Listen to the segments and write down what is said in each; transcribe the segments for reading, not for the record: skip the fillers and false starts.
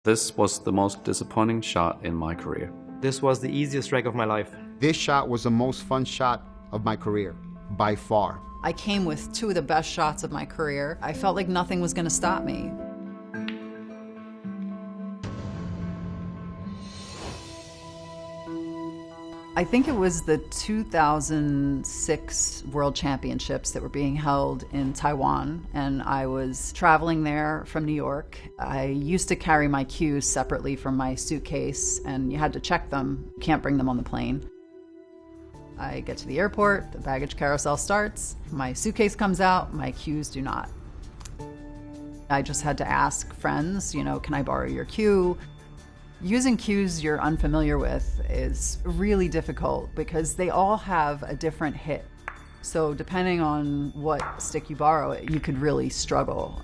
This was the most disappointing shot in my career. This was the easiest strike of my life. This shot was the most fun shot of my career, by far. I came with two of the best shots of my career. I felt like nothing was going to stop me. I think it was the 2006 World Championships that were being held in Taiwan, and I was traveling there from New York. I used to carry my cues separately from my suitcase, and you had to check them. You can't bring them on the plane. I get to the airport, the baggage carousel starts, my suitcase comes out, my cues do not. I just had to ask friends, can I borrow your cue? Using cues you're unfamiliar with is really difficult because they all have a different hit. So depending on what stick you borrow, you could really struggle.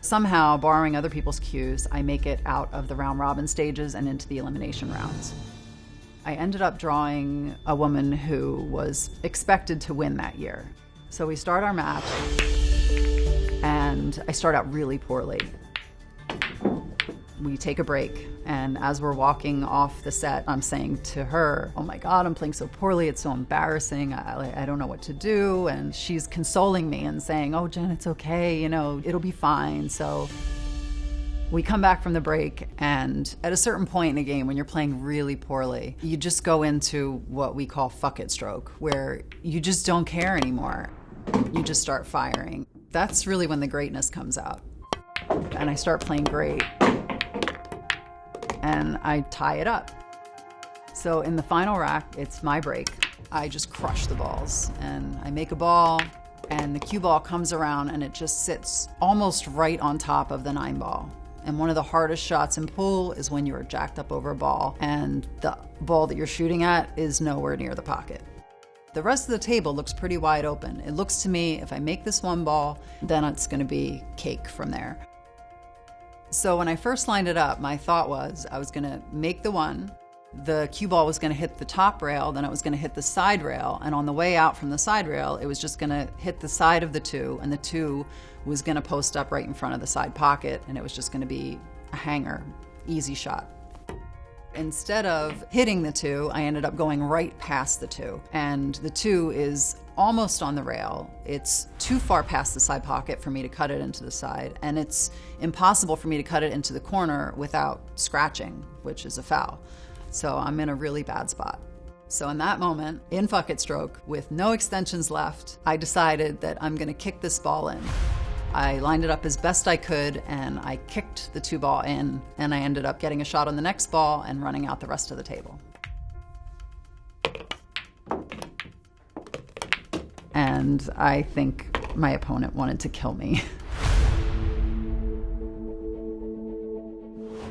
Somehow, borrowing other people's cues, I make it out of the round robin stages and into the elimination rounds. I ended up drawing a woman who was expected to win that year. So we start our match, and I start out really poorly. We take a break, and as we're walking off the set, I'm saying to her, oh my God, I'm playing so poorly, it's so embarrassing, I don't know what to do. And she's consoling me and saying, oh Jen, it's okay, it'll be fine. So we come back from the break, and at a certain point in the game, when you're playing really poorly, you just go into what we call fuck it stroke, where you just don't care anymore. You just start firing. That's really when the greatness comes out. And I start playing great. And I tie it up. So in the final rack, it's my break. I just crush the balls, and I make a ball, and the cue ball comes around, and it just sits almost right on top of the 9 ball. And one of the hardest shots in pool is when you're jacked up over a ball, and the ball that you're shooting at is nowhere near the pocket. The rest of the table looks pretty wide open. It looks to me, if I make this one ball, then it's gonna be cake from there. So when I first lined it up, my thought was I was gonna make the one, the cue ball was gonna hit the top rail, then it was gonna hit the side rail, and on the way out from the side rail, it was just gonna hit the side of the 2, and the 2 was gonna post up right in front of the side pocket, and it was just gonna be a hanger, easy shot. Instead of hitting the 2, I ended up going right past the 2, and the 2 is almost on the rail. It's too far past the side pocket for me to cut it into the side, and it's impossible for me to cut it into the corner without scratching, which is a foul. So I'm in a really bad spot. So in that moment, in fuck it stroke, with no extensions left, I decided that I'm gonna kick this ball in. I lined it up as best I could, and I kicked the 2 ball in, and I ended up getting a shot on the next ball and running out the rest of the table. And I think my opponent wanted to kill me.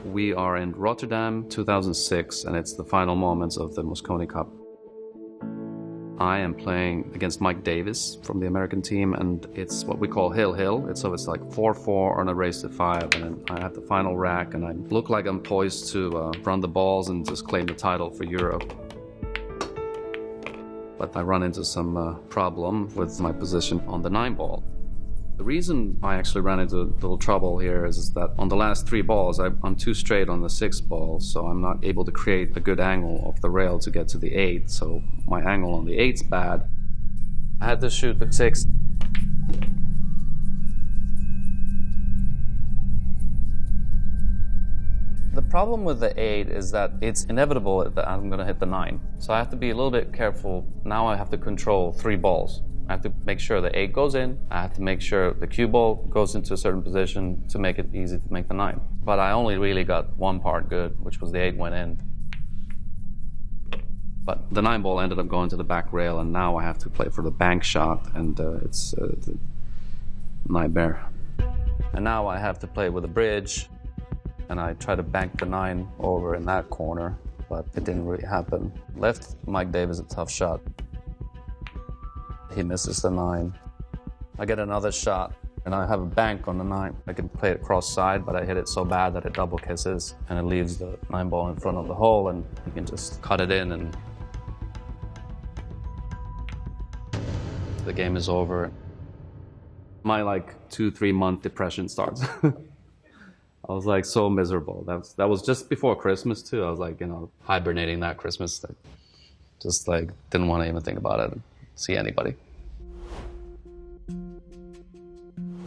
We are in Rotterdam, 2006, and it's the final moments of the Moscone Cup. I am playing against Mike Davis from the American team, and it's what we call hill-hill. It's like 4-4 on a race to 5, and then I have the final rack, and I look like I'm poised to run the balls and just claim the title for Europe. But I run into some problem with my position on the 9 ball. The reason I actually ran into a little trouble here is that on the last 3 balls, I'm too straight on the 6 ball, so I'm not able to create a good angle of the rail to get to the 8, so my angle on the 8's bad. I had to shoot the 6. The problem with the 8 is that it's inevitable that I'm going to hit the 9. So I have to be a little bit careful. Now I have to control 3 balls. I have to make sure the 8 goes in. I have to make sure the cue ball goes into a certain position to make it easy to make the 9. But I only really got one part good, which was the 8 went in. But the 9 ball ended up going to the back rail, and now I have to play for the bank shot, and it's a nightmare. And now I have to play with a bridge, and I try to bank the 9 over in that corner, but it didn't really happen. Left Mike Davis a tough shot. He misses the 9. I get another shot, and I have a bank on the 9. I can play it cross side, but I hit it so bad that it double kisses, and it leaves the 9 ball in front of the hole, and you can just cut it in, and the game is over. My 2-3 month depression starts. I was like so miserable. That was just before Christmas too. I was like, hibernating that Christmas. Just like didn't want to even think about it, see anybody.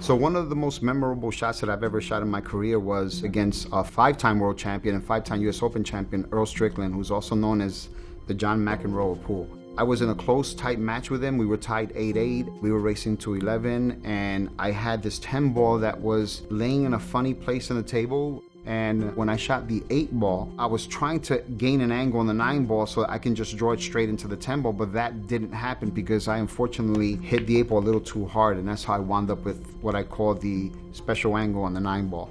So one of the most memorable shots that I've ever shot in my career was against a 5-time world champion and 5-time US Open champion, Earl Strickland, who's also known as the John McEnroe of pool. I was in a close, tight match with him. We were tied 8-8. We were racing to 11, and I had this 10 ball that was laying in a funny place on the table. And when I shot the 8 ball, I was trying to gain an angle on the 9 ball so that I can just draw it straight into the 10 ball, but that didn't happen because I unfortunately hit the 8 ball a little too hard, and that's how I wound up with what I call the special angle on the 9 ball.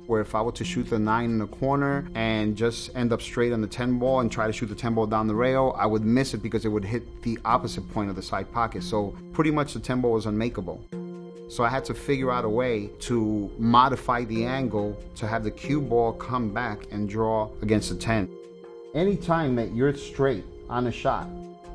Where if I were to shoot the 9 in the corner and just end up straight on the 10 ball and try to shoot the 10 ball down the rail, I would miss it because it would hit the opposite point of the side pocket. So pretty much the 10 ball was unmakeable. So I had to figure out a way to modify the angle to have the cue ball come back and draw against the 10. Anytime that you're straight on a shot,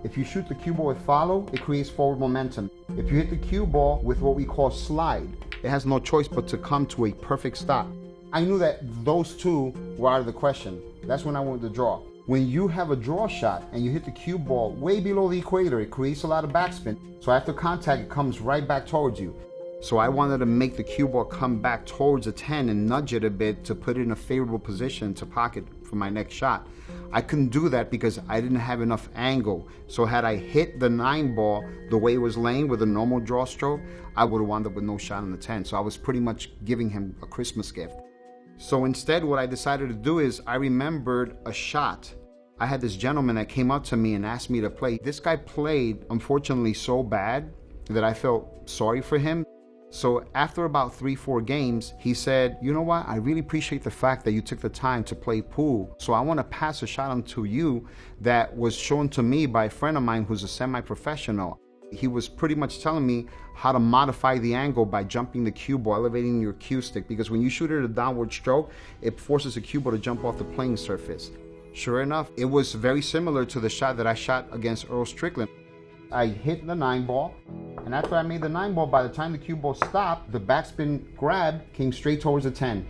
if you shoot the cue ball with follow, it creates forward momentum. If you hit the cue ball with what we call slide, it has no choice but to come to a perfect stop. I knew that those two were out of the question. That's when I wanted to draw. When you have a draw shot and you hit the cue ball way below the equator, it creates a lot of backspin. So after contact, it comes right back towards you. So I wanted to make the cue ball come back towards a 10 and nudge it a bit to put it in a favorable position to pocket for my next shot. I couldn't do that because I didn't have enough angle. So had I hit the 9 ball the way it was laying with a normal draw stroke, I would have wound up with no shot on the 10. So I was pretty much giving him a Christmas gift. So instead, what I decided to do is I remembered a shot. I had this gentleman that came up to me and asked me to play. This guy played, unfortunately, so bad that I felt sorry for him. So after about 3-4 games, he said, you know what, I really appreciate the fact that you took the time to play pool. So I want to pass a shot on to you that was shown to me by a friend of mine who's a semi-professional. He was pretty much telling me how to modify the angle by jumping the cue ball, elevating your cue stick, because when you shoot it at a downward stroke, it forces the cue ball to jump off the playing surface. Sure enough, it was very similar to the shot that I shot against Earl Strickland. I hit the 9 ball, and after I made the 9 ball, by the time the cue ball stopped, the backspin grab came straight towards the 10.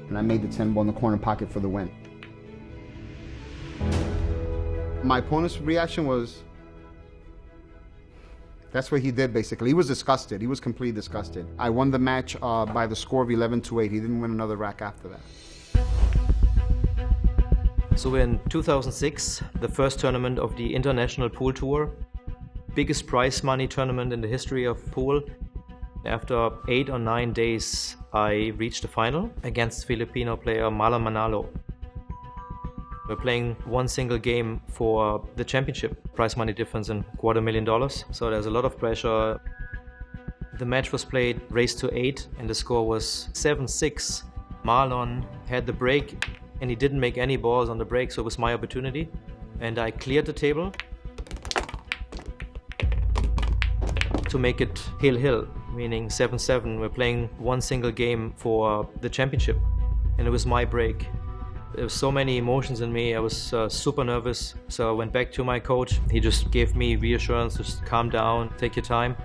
And I made the 10 ball in the corner pocket for the win. My opponent's reaction was, that's what he did basically. He was disgusted. He was completely disgusted. I won the match by the score of 11-8. He didn't win another rack after that. So we're in 2006, the first tournament of the International Pool Tour. Biggest prize money tournament in the history of pool. After 8 or 9 days, I reached the final against Filipino player Marlon Manalo. We're playing one single game for the championship. Prize money difference in $250,000. So there's a lot of pressure. The match was played race to 8 and the score was 7-6. Marlon had the break and he didn't make any balls on the break, so it was my opportunity. And I cleared the table to make it hill-hill, meaning 7-7. We're playing one single game for the championship and it was my break. There was so many emotions in me. I was super nervous. So I went back to my coach. He just gave me reassurance, just calm down, take your time.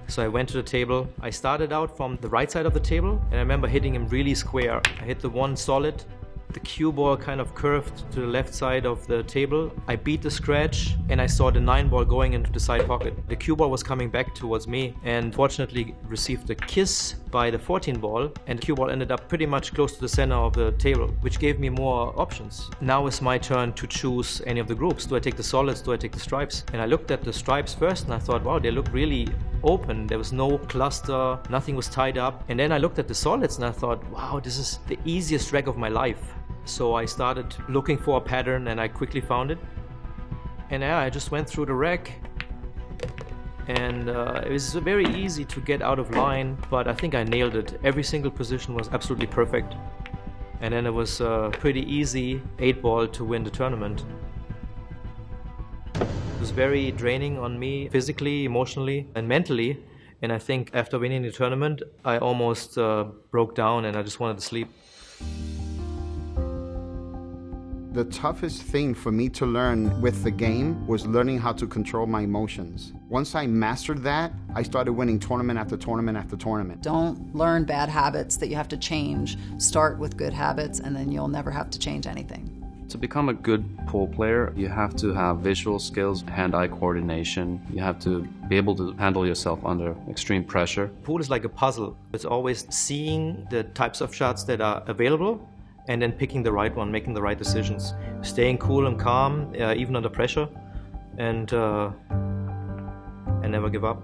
So I went to the table. I started out from the right side of the table and I remember hitting him really square. I hit the 1 solid. The cue ball kind of curved to the left side of the table. I beat the scratch and I saw the 9 ball going into the side pocket. The cue ball was coming back towards me and fortunately received a kiss by the 14 ball, and the cue ball ended up pretty much close to the center of the table, which gave me more options. Now it's my turn to choose any of the groups. Do I take the solids? Do I take the stripes? And I looked at the stripes first and I thought, wow, they look really open. There was no cluster, nothing was tied up. And then I looked at the solids and I thought, wow, this is the easiest rack of my life. So I started looking for a pattern and I quickly found it. And yeah, I just went through the rack and it was very easy to get out of line, but I think I nailed it. Every single position was absolutely perfect. And then it was a pretty easy 8 ball to win the tournament. It was very draining on me physically, emotionally and mentally. And I think after winning the tournament, I almost broke down and I just wanted to sleep. The toughest thing for me to learn with the game was learning how to control my emotions. Once I mastered that, I started winning tournament after tournament after tournament. Don't learn bad habits that you have to change. Start with good habits, and then you'll never have to change anything. To become a good pool player, you have to have visual skills, hand-eye coordination. You have to be able to handle yourself under extreme pressure. Pool is like a puzzle. It's always seeing the types of shots that are available and then picking the right one, making the right decisions. Staying cool and calm, even under pressure, and never give up.